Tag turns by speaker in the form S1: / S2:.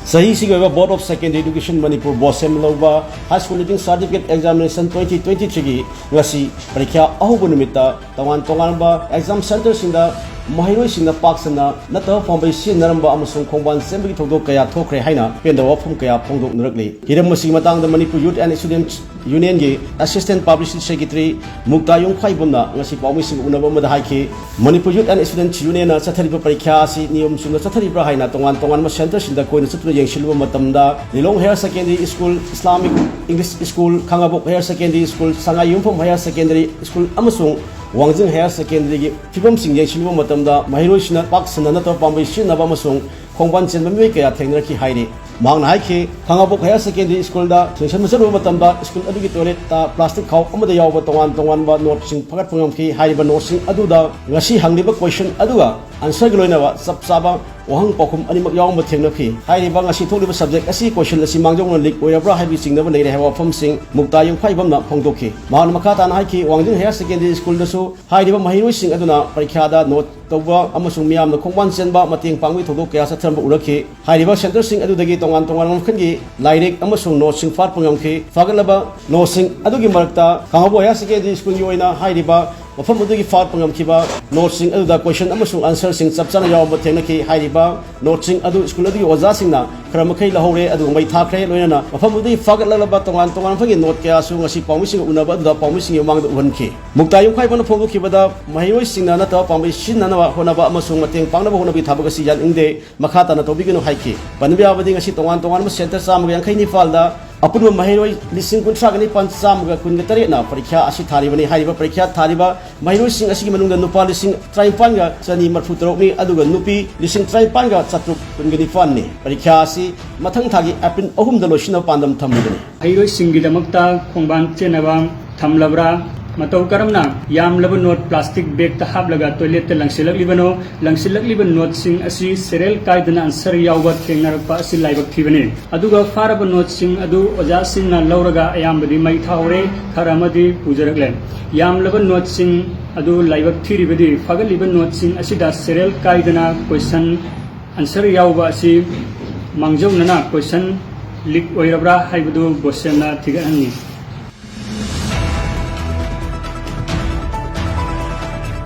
S1: Sahi Sigawa Board of Secondary Education Manipur Bosem Loba High School Leaving Certificate Examination 2023 ngasi parikya Ahouba numitta tongan ba exam centers inda mahiroi singna paksana nata phombai sin naramba amasung khongban sembagi thogdok kaya thokre haina penda wafum kaya phongdok nurakli hiram masing matang da Manipur Youth and Student Union gi Assistant Publicity Secretary Mukta Yong Khaibumna ngasi pawmi sing unaba mada haiki Manipur Youth and Student Union na chathariba parikya asi niyom sungna chathariba haina tongan ma centers inda koina chutna yengsilwa matamda Lilong Higher Secondary School Islamic English School Khangabok Higher Secondary School Sangay Yumphom Higher Secondary School amasung Wangjing Higher Secondary gi phibam sing yengsilwa matamda mahiroi sina paksana nata pambai sinaba amasung khongban chenba mi kaya thengnarki hairi Mangna haiki Khangabok Higher Secondary School da session masaru matamda school adugi toilet ta plastic khau amada yawba tongan ba note sing phagat phongam ki hairiba note sing aduda ngasi hangliba question aduga answer gi loina ba sab saba wahang pokum animak yawma thengna phi hairiba ngasi tholiba subject asi question asi mangjong lik oyabra haibi sing na leire hawa phom sing mukta yung phaibam na phongdokhi man makha ta na haiki Wangjing Higher Secondary School da su hairiba mahiroi sing aduna parikha da note tawba amasung miyam na khongban chenba mateng pangwi thodok kaya sathramba urakhi hairiba center sing adudagi tongan mangkhangi lairik amasung note sing far pangam-khi fagalaba note sing adugi marakta Khangabok Higher Secondary School gi oina hairiba mafam adugi far pangam-khiba note sing aduda question amasung answer sing chapchana yawba thengnaki hairiba note sing adu school adugi oja singna kharamakhay lahore adu mai thakre loina mafam adugi fagalalaba tongan phangi note kaya su ngasi pawmi sing unaba aduda pawmi sing yamangda uhanki mukta yung khaibana phongdokhibada mahiroi singna nata pawmi sinna honaba amasung mateng pangnaba honabi thabagasi yan ingde makhata na tobigino haiki panbiabadi ngasi tongan ma center samga yang khaini falda apun mahiroi lising kun sagani pan samga kun gatare na parikha asi tharibani hariba parikha thariba mahiroi sing asi manungda nupa lising 35 ga chani marfutrok ni aduga nupi lising 35 ga chatruk kun gani fan ni parikha asi mathang thagi apin ahum da losina pandam thamudani
S2: mahiroi singi damakta khongban chenaba thamlabra matau karamna yam laba note plastic bag ta hablaga toilet ta langsilak liban note sing asi serial kaidana answer yawba thengnarpa asi laibak thibane aduga faraba note sing adu oja sing na lauraga ayambadi mai thaure kharamadi pujarakle yam laba note sing adu laibak thiribadi fagaliba note sing asi da serial kaidana question answer yawba asi mangjau nana question leak oirabra haibadu bosena thiga anni